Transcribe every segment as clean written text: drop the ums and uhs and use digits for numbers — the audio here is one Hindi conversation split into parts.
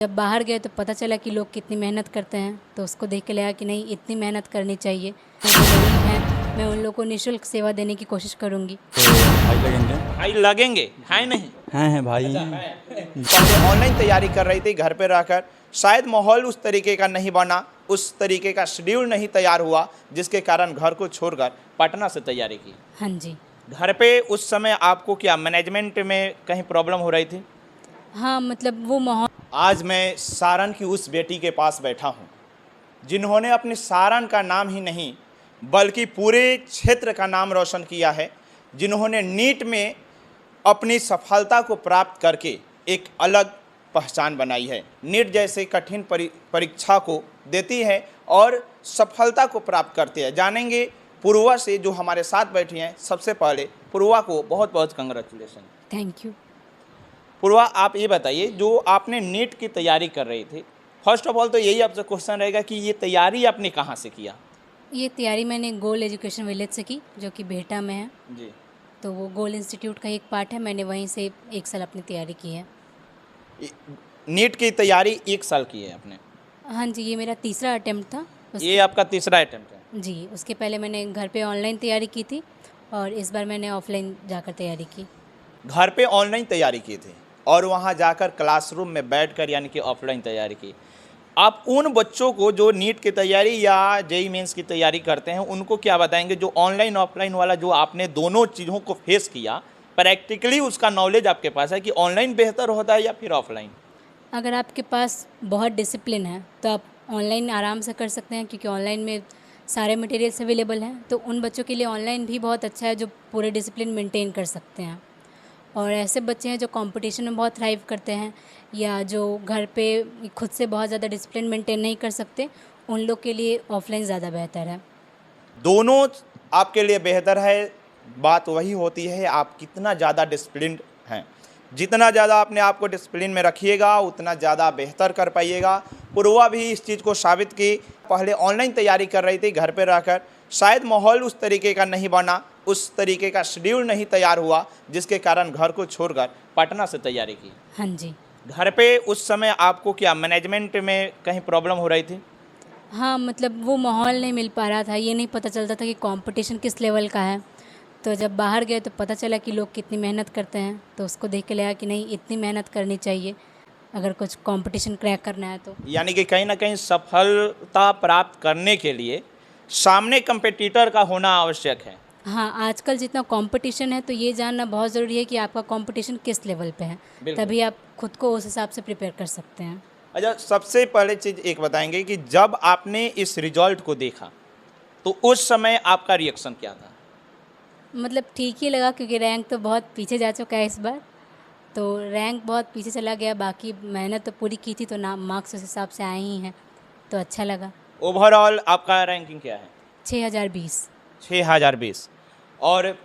जब बाहर गए तो पता चला कि लोग कितनी मेहनत करते हैं, तो उसको देख के लगा कि नहीं, इतनी मेहनत करनी चाहिए। जो गरीब हैं, मैं उन लोगों को निःशुल्क सेवा देने की कोशिश करूँगी। तो भाई लगेंगे। भाई लगेंगे, है नहीं? हैं भाई। पहले ऑनलाइन तैयारी कर रही थी घर पे रहकर, शायद माहौल उस तरीके का नहीं बना, उस तरीके का शेड्यूल नहीं तैयार हुआ, जिसके कारण घर को छोड़कर पटना से तैयारी की। हाँ जी। घर पे उस समय आपको क्या मैनेजमेंट में कहीं प्रॉब्लम हो रही थी? हाँ, मतलब वो माहौल। आज मैं सारण की उस बेटी के पास बैठा हूँ जिन्होंने अपने सारण का नाम ही नहीं बल्कि पूरे क्षेत्र का नाम रोशन किया है, जिन्होंने नीट में अपनी सफलता को प्राप्त करके एक अलग पहचान बनाई है। नीट जैसे कठिन परीक्षा को देती है और सफलता को प्राप्त करती है। जानेंगे पूर्वा से जो हमारे साथ बैठी हैं। सबसे पहले पूर्वा को बहुत बहुत कंग्रेचुलेशन। Thank you. पूर्वा, आप ये बताइए, जो आपने नीट की तैयारी कर रही थी, फर्स्ट ऑफ ऑल तो यही आपसे क्वेश्चन रहेगा कि ये तैयारी आपने कहाँ से किया? ये तैयारी मैंने गोल एजुकेशन विलेज से की, जो कि बेहटा में है। जी। तो वो गोल इंस्टीट्यूट का एक पार्ट है, मैंने वहीं से 1 साल अपनी तैयारी की है। नीट की तैयारी 1 साल की है आपने? हाँ जी, ये मेरा तीसरा अटेम्प्ट था। ये आपका तीसरा अटेम्प्ट है? जी, उसके पहले मैंने घर पे ऑनलाइन तैयारी की थी और इस बार मैंने ऑफलाइन जाकर तैयारी की। घर पे ऑनलाइन तैयारी की थी और वहाँ जाकर क्लासरूम में बैठकर यानी कि ऑफलाइन तैयारी की। आप उन बच्चों को जो नीट की तैयारी या जेईई मेंस की तैयारी करते हैं, उनको क्या बताएंगे जो ऑनलाइन ऑफलाइन वाला, जो आपने दोनों चीज़ों को फेस किया, प्रैक्टिकली उसका नॉलेज आपके पास है कि ऑनलाइन बेहतर होता है या फिर ऑफलाइन? अगर आपके पास बहुत डिसिप्लिन है तो आप ऑनलाइन आराम से कर सकते हैं, क्योंकि ऑनलाइन में सारे मटेरियल्स अवेलेबल हैं। तो उन बच्चों के लिए ऑनलाइन भी बहुत अच्छा है जो पूरे डिसिप्लिन मेंटेन कर सकते हैं। और ऐसे बच्चे हैं जो कंपटीशन में बहुत थ्राइव करते हैं या जो घर पे खुद से बहुत ज़्यादा डिसिप्लिन मेंटेन नहीं कर सकते, उन लोग के लिए ऑफलाइन ज़्यादा बेहतर है। दोनों आपके लिए बेहतर है। बात वही होती है आप कितना ज़्यादा डिसिप्लिन्ड हैं। जितना ज़्यादा अपने आप को डिसिप्लिन में रखिएगा उतना ज़्यादा बेहतर कर पाइएगा। पूर्वा भी इस चीज़ को साबित की। पहले ऑनलाइन तैयारी कर रही थी घर पे रहकर, शायद माहौल उस तरीके का नहीं बना, उस तरीके का शेड्यूल नहीं तैयार हुआ, जिसके कारण घर को छोड़कर पटना से तैयारी की। हाँ जी। घर पे उस समय आपको क्या मैनेजमेंट में कहीं प्रॉब्लम हो रही थी? हाँ, मतलब वो माहौल नहीं मिल पा रहा था, ये नहीं पता चलता था कि कंपटीशन किस लेवल का है। तो जब बाहर गए तो पता चला कि लोग कितनी मेहनत करते हैं, तो उसको देख के लगा कि नहीं, इतनी मेहनत करनी चाहिए अगर कुछ कंपटीशन क्रैक करना है तो। यानी कि कहीं ना कहीं सफलता प्राप्त करने के लिए सामने कंपटीटर का होना आवश्यक है। हाँ, आजकल जितना कंपटीशन है तो ये जानना बहुत ज़रूरी है कि आपका कंपटीशन किस लेवल पे है, बिल्कुल। तभी आप खुद को उस हिसाब से प्रिपेयर कर सकते हैं। अच्छा, सबसे पहले चीज़ एक बताएंगे कि जब आपने इस रिजल्ट को देखा तो उस समय आपका रिएक्शन क्या था? मतलब ठीक ही लगा, क्योंकि रैंक तो बहुत पीछे जा चुका है इस बार। तो रैंक बहुत पीछे चला गया, बाकी मेहनत तो पूरी की थी, तो नाम मार्क्स उस हिसाब से आए ही हैं, तो अच्छा लगा। ओवरऑल आपका रैंकिंग क्या है? 6020। 6020। और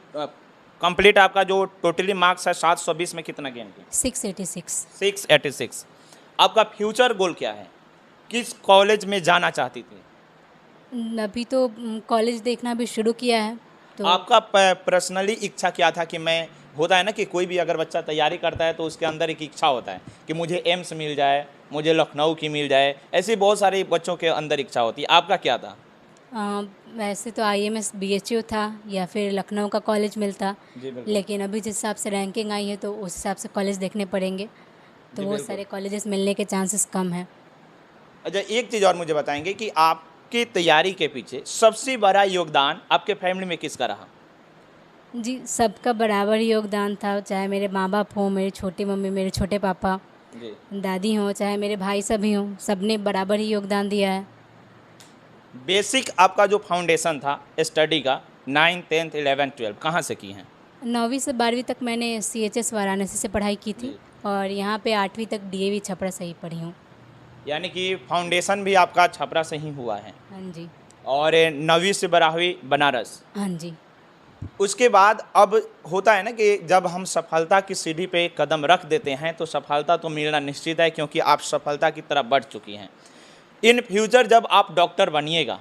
कंप्लीट आपका जो टोटली मार्क्स है 720 में कितना गेन किया? 686। 686। आपका फ्यूचर गोल क्या है? किस कॉलेज में जाना चाहती थी? अभी तो कॉलेज देखना भी शुरू किया है। तो आपका पर्सनली इच्छा क्या था कि मैं, होता है ना कि कोई भी अगर बच्चा तैयारी करता है तो उसके अंदर एक इच्छा होता है कि मुझे एम्स मिल जाए, मुझे लखनऊ की मिल जाए, ऐसे बहुत सारे बच्चों के अंदर इच्छा होती है। आपका क्या था? वैसे तो IMS BHU था या फिर लखनऊ का कॉलेज मिलता, जी बिल्कुल। लेकिन अभी जिस हिसाब से रैंकिंग आई है तो उस हिसाब से कॉलेज देखने पड़ेंगे, तो वो सारे कॉलेजेस मिलने के चांसेस कम हैं। अच्छा, एक चीज़ और मुझे बताएंगे कि आपकी तैयारी के पीछे सबसे बड़ा योगदान आपके फैमिली में किसका रहा? जी, सबका बराबर ही योगदान था, चाहे मेरे माँ बाप हों, मेरी छोटी मम्मी, मेरे छोटे पापा, जी। दादी हों, चाहे मेरे भाई सभी हों, सबने बराबर ही योगदान दिया है। बेसिक आपका जो फाउंडेशन था स्टडी का 9th 10th 11th 12th कहाँ से की हैं? 9वीं से 12वीं तक मैंने CHS वाराणसी से पढ़ाई की थी और यहाँ पे 8वीं तक DAV छपरा से ही पढ़ी हूँ। यानी कि फाउंडेशन भी आपका छपरा से ही हुआ है। हाँ जी। और 9वीं से 12वीं बनारस। हाँ जी। उसके बाद अब होता है ना कि जब हम सफलता की सीढ़ी पे कदम रख देते हैं तो सफलता तो मिलना निश्चित है, क्योंकि आप सफलता की तरफ बढ़ चुकी हैं। इन फ्यूचर जब आप डॉक्टर बनिएगा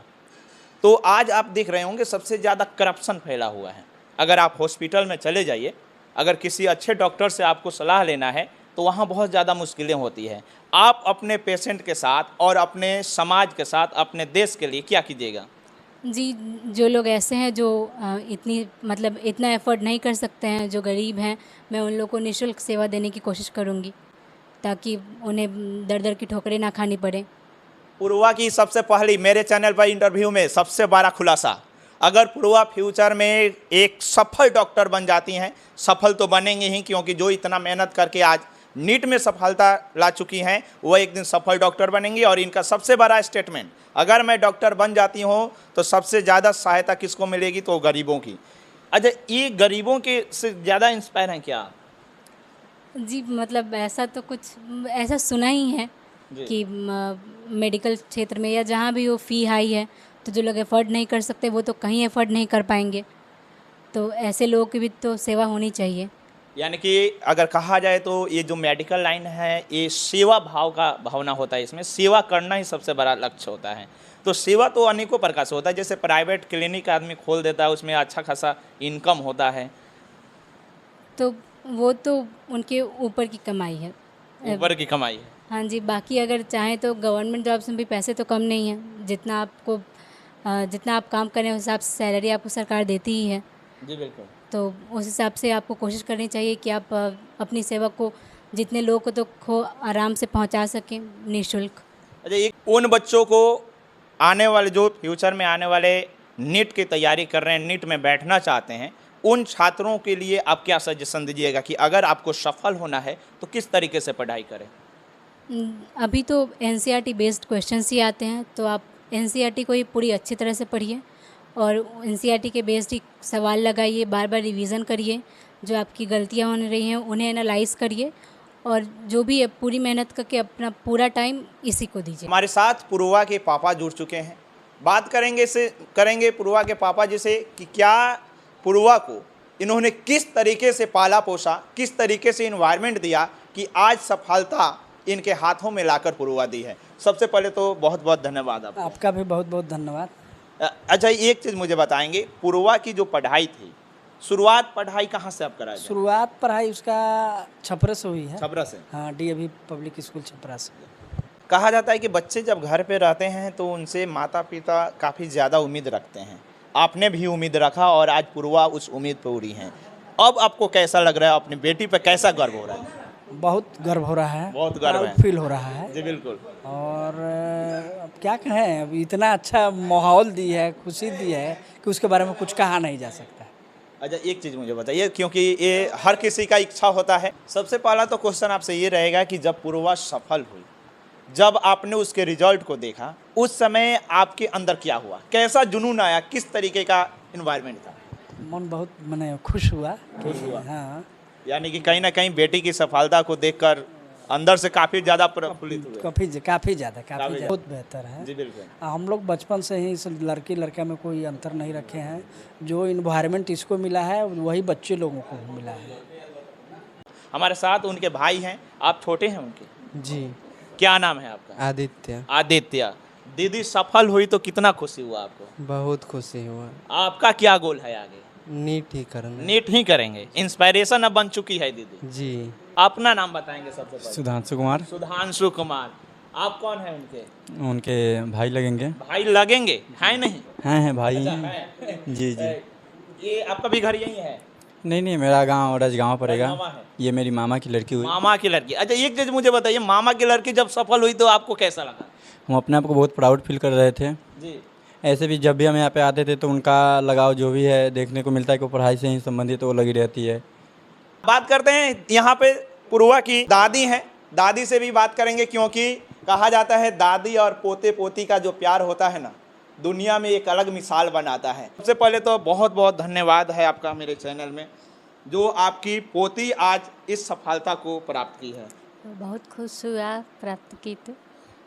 तो आज आप देख रहे होंगे सबसे ज़्यादा करप्शन फैला हुआ है। अगर आप हॉस्पिटल में चले जाइए, अगर किसी अच्छे डॉक्टर से आपको सलाह लेना है तो वहाँ बहुत ज़्यादा मुश्किलें होती हैं। आप अपने पेशेंट के साथ और अपने समाज के साथ, अपने देश के लिए क्या कीजिएगा? जी, जो लोग ऐसे हैं जो इतनी मतलब इतना एफ़र्ट नहीं कर सकते हैं, जो गरीब हैं, मैं उन लोगों को निःशुल्क सेवा देने की कोशिश करूँगी, ताकि उन्हें दर-दर की ठोकरें ना खानी पड़े। पूर्वा की सबसे पहली मेरे चैनल पर इंटरव्यू में सबसे बड़ा खुलासा, अगर पूर्वा फ्यूचर में एक सफल डॉक्टर बन जाती हैं, सफल तो बनेंगे ही, क्योंकि जो इतना मेहनत करके आज नीट में सफलता ला चुकी हैं वो एक दिन सफल डॉक्टर बनेंगी। और इनका सबसे बड़ा स्टेटमेंट, अगर मैं डॉक्टर बन जाती हूँ तो सबसे ज़्यादा सहायता किसको मिलेगी, तो गरीबों की। अच्छा, ये गरीबों के से ज़्यादा इंस्पायर हैं क्या? जी, मतलब ऐसा तो कुछ ऐसा सुना ही है जी। कि मेडिकल क्षेत्र में या जहाँ भी वो फ़ी हाई है, तो जो लोग एफ़ोर्ड नहीं कर सकते वो तो कहीं एफ़ोर्ड नहीं कर पाएंगे, तो ऐसे लोगों की भी तो सेवा होनी चाहिए। यानी कि अगर कहा जाए तो ये जो मेडिकल लाइन है ये सेवा भाव का भावना होता है, इसमें सेवा करना ही सबसे बड़ा लक्ष्य होता है। तो सेवा तो अनेकों प्रकार से होता है, जैसे प्राइवेट क्लिनिक आदमी खोल देता है, उसमें अच्छा खासा इनकम होता है। तो वो तो उनके ऊपर की कमाई है। ऊपर की कमाई है। हाँ जी, बाकी अगर चाहें तो गवर्नमेंट जॉब्स में भी पैसे तो कम नहीं हैं, जितना आप काम करें उस हिसाब से सैलरी आपको सरकार देती ही है। जी बिल्कुल। तो उस हिसाब से आपको कोशिश करनी चाहिए कि आप अपनी सेवा को जितने लोगों को हो आराम से पहुंचा सकें निःशुल्क। अच्छा, एक उन बच्चों को आने वाले, जो फ्यूचर में आने वाले नीट की तैयारी कर रहे हैं, नीट में बैठना चाहते हैं, उन छात्रों के लिए आप क्या सजेशन दीजिएगा कि अगर आपको सफल होना है तो किस तरीके से पढ़ाई करें? अभी तो एनसीईआरटी बेस्ड क्वेश्चंस ही आते हैं, तो आप एनसीईआरटी को ही पूरी अच्छी तरह से पढ़िए और एनसीईआरटी के बेस्ड ही सवाल लगाइए, बार बार रिवीजन करिए, जो आपकी गलतियां हो रही हैं उन्हें एनालाइज करिए और जो भी है पूरी मेहनत करके अपना पूरा टाइम इसी को दीजिए। हमारे साथ पूर्वा के पापा जुड़ चुके हैं, बात करेंगे पूर्वा के पापा जी से कि क्या पूर्वा को इन्होंने किस तरीके से पाला पोसा, किस तरीके से इन्वायरमेंट दिया कि आज सफलता इनके हाथों में लाकर पूर्वा दी है। सबसे पहले तो बहुत बहुत धन्यवाद आपका। आपका भी बहुत बहुत धन्यवाद। अच्छा, एक चीज़ मुझे बताएंगे, पूर्वा की जो पढ़ाई थी, शुरुआत पढ़ाई कहाँ से आप कराए थे? शुरुआत पढ़ाई उसका छपरा से हुई है। छपरा से। हाँ, डीएवी पब्लिक स्कूल छपरा से। कहा जाता है कि बच्चे जब घर पे रहते हैं तो उनसे माता पिता काफ़ी ज़्यादा उम्मीद रखते हैं, आपने भी उम्मीद रखा और आज पूर्वा उस उम्मीद पर उड़ी हैं। अब आपको कैसा लग रहा है, अपनी बेटी पर कैसा गर्व हो रहा है? बहुत गर्व हो रहा है, बहुत गर्व है। फील हो रहा है। जी बिल्कुल। और अब क्या कहें, अब इतना अच्छा माहौल दी है, खुशी दी है कि उसके बारे में कुछ कहा नहीं जा सकता। अच्छा, एक चीज़ मुझे बताइए, क्योंकि ये हर किसी का इच्छा होता है। सबसे पहला तो क्वेश्चन आपसे ये रहेगा कि जब पूर्वा सफल हुई, जब आपने उसके रिजल्ट को देखा, उस समय आपके अंदर क्या हुआ, कैसा जुनून आया, किस तरीके का इन्वायरमेंट था? मन बहुत मैंने खुश हुआ। हाँ, यानी कि कहीं ना कहीं बेटी की सफलता को देखकर अंदर से काफ़ी ज़्यादा प्रफुल्लित हुए। काफ़ी ज़्यादा बहुत बेहतर है। जी बिल्कुल। हम लोग बचपन से ही इस लड़की लड़का में कोई अंतर नहीं रखे हैं। जो इन्वायरमेंट इसको मिला है वही बच्चे लोगों को मिला है। हमारे साथ उनके भाई हैं, आप छोटे हैं उनके। जी, क्या नाम है आपका? आदित्य। आदित्य। दीदी सफल हुई तो कितना खुशी हुआ आपको? बहुत खुशी हुआ। आपका क्या गोल है आगे? नीट ही करना। नीट ही करेंगे, इंस्पायरेशन अब बन चुकी है दीदी। जी, अपना नाम बताएंगे सबसे पहले। सुधांशु कुमार। सुधांशु कुमार। आप कौन है उनके? उनके भाई लगेंगे। भाई लगेंगे, है नहीं? हैं भाई। अच्छा, है। जी जी। ये आपका भी घर यही है? नहीं, मेरा गांव रजगांव पड़ेगा। रजगांवा है। ये मेरी मामा की लड़की हुई। मामा की लड़की। अच्छा, एक चीज मुझे बताइए, मामा की लड़की जब सफल हुई तो आपको कैसा लगा? हम अपने आप को बहुत प्राउड फील कर रहे थे। जी। ऐसे भी जब भी हम यहाँ पे आते थे तो उनका लगाव जो भी है देखने को मिलता है कि वो पढ़ाई से ही संबंधित वो लगी रहती है। बात करते हैं, यहाँ पे पूर्वा की दादी हैं, दादी से भी बात करेंगे, क्योंकि कहा जाता है दादी और पोते पोती का जो प्यार होता है ना, दुनिया में एक अलग मिसाल बनाता है। सबसे पहले तो बहुत बहुत धन्यवाद है आपका मेरे चैनल में, जो आपकी पोती आज इस सफलता को प्राप्त की है। बहुत खुश हुआ प्राप्त की तो।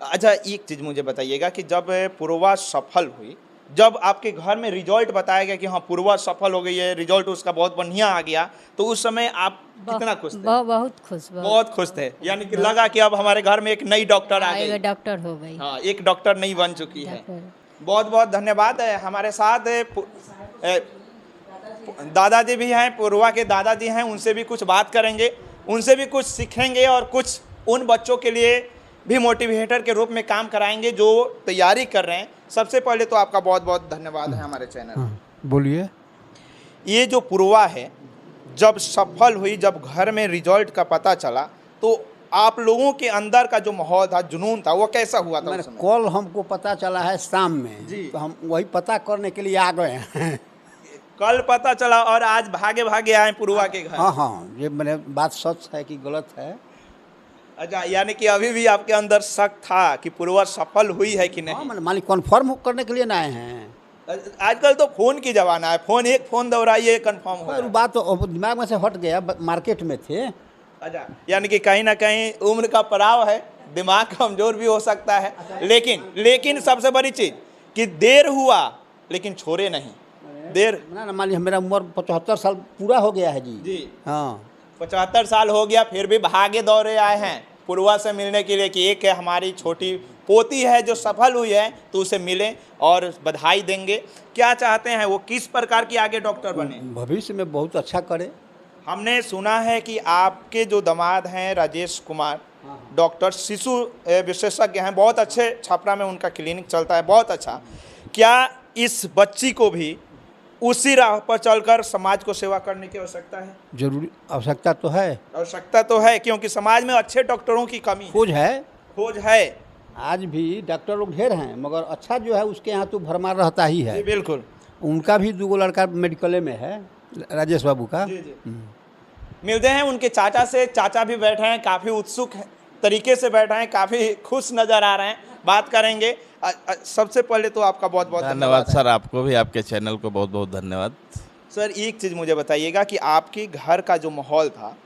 अच्छा, एक चीज़ मुझे बताइएगा कि जब पूर्वा सफल हुई, जब आपके घर में रिजल्ट बताया गया कि हाँ पूर्वा सफल हो गई है, रिजल्ट उसका बहुत बढ़िया आ गया, तो उस समय आप कितना खुश थे? बहुत खुश। बहुत खुश थे, यानी कि लगा कि अब हमारे घर में एक नई डॉक्टर आ गई। डॉक्टर हो गई। हाँ, एक डॉक्टर नई बन चुकी है। बहुत बहुत धन्यवाद है। हमारे साथ दादाजी भी हैं, पूर्वा के दादाजी हैं, उनसे भी कुछ बात करेंगे। उनसे भी कुछ सीखेंगे और कुछ उन बच्चों के लिए भी मोटिवेटर के रूप में काम कराएंगे जो तैयारी कर रहे हैं। सबसे पहले तो आपका बहुत बहुत धन्यवाद है हमारे चैनल में। बोलिए। ये जो पूर्वा है, जब सफल हुई, जब घर में रिजल्ट का पता चला, तो आप लोगों के अंदर का जो माहौल था, जुनून था, वो कैसा हुआ था उस समय? कल हमको पता चला है शाम में जी। तो हम वही पता करने के लिए आ गए हैं। कल पता चला और आज भागे भागे आए पूर्वा के घर। हाँ हाँ, ये मैंने बात सच है कि गलत है? अच्छा, यानी कि अभी भी आपके अंदर शक था कि पूर्वा सफल हुई है कि हाँ, नहीं? मैंने मालिक कन्फर्म करने के लिए ना आए हैं। आजकल तो फोन की जमाना है, फोन दौड़ाइए कंफर्म हो और जाए। बात तो अब दिमाग में से हट गया, मार्केट में थे। अच्छा, यानी कि कहीं ना कहीं उम्र का पड़ाव है, दिमाग कमजोर भी हो सकता है, लेकिन सबसे बड़ी चीज कि देर हुआ लेकिन छोड़े नहीं। देर ना मालिक, मेरा उम्र 75 साल पूरा हो गया है जी। जी, हाँ 75 साल हो गया, फिर भी भागे दौड़े आए हैं पूर्वा से मिलने के लिए कि एक है हमारी छोटी पोती है जो सफल हुई है, तो उसे मिलें और बधाई देंगे। क्या चाहते हैं वो, किस प्रकार की आगे डॉक्टर बने? भविष्य में बहुत अच्छा करे। हमने सुना है कि आपके जो दामाद हैं राजेश कुमार, डॉक्टर शिशु विशेषज्ञ हैं, बहुत अच्छे, छपरा में उनका क्लिनिक चलता है, बहुत अच्छा। क्या इस बच्ची को भी उसी राह पर चलकर समाज को सेवा करने की आवश्यकता है? जरूरी आवश्यकता तो है, आवश्यकता तो है, क्योंकि समाज में अच्छे डॉक्टरों की कमी है, खोज है। है। आज भी डॉक्टर लोग ढेर हैं, मगर अच्छा जो है उसके यहाँ तो भरमार रहता ही है। जी बिल्कुल। उनका भी 2 लड़का मेडिकले में है, राजेश बाबू का। जी जी। मिलते हैं उनके चाचा से। चाचा भी बैठे हैं, काफ़ी उत्सुक तरीके से बैठे हैं, काफ़ी खुश नज़र आ रहे हैं, बात करेंगे। सबसे पहले तो आपका बहुत बहुत धन्यवाद सर, आपको भी, आपके चैनल को बहुत बहुत धन्यवाद। सर, एक चीज़ मुझे बताइएगा कि आपके घर का जो माहौल था,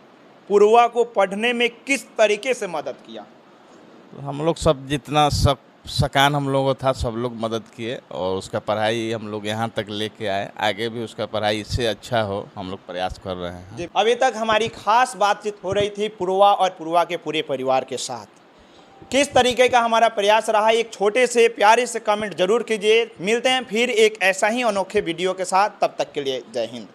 पूर्वा को पढ़ने में किस तरीके से मदद किया? हम लोग सब जितना सब सकान हम लोगों था, सब लोग मदद किए और उसका पढ़ाई हम लोग यहाँ तक लेके आए। आगे भी उसका पढ़ाई इससे अच्छा हो, हम लोग प्रयास कर रहे हैं। अभी तक हमारी खास बातचीत हो रही थी पूर्वा और पूर्वा के पूरे परिवार के साथ। किस तरीके का हमारा प्रयास रहा, एक छोटे से प्यारे से कमेंट जरूर कीजिए। मिलते हैं फिर एक ऐसा ही अनोखे वीडियो के साथ, तब तक के लिए जय हिंद।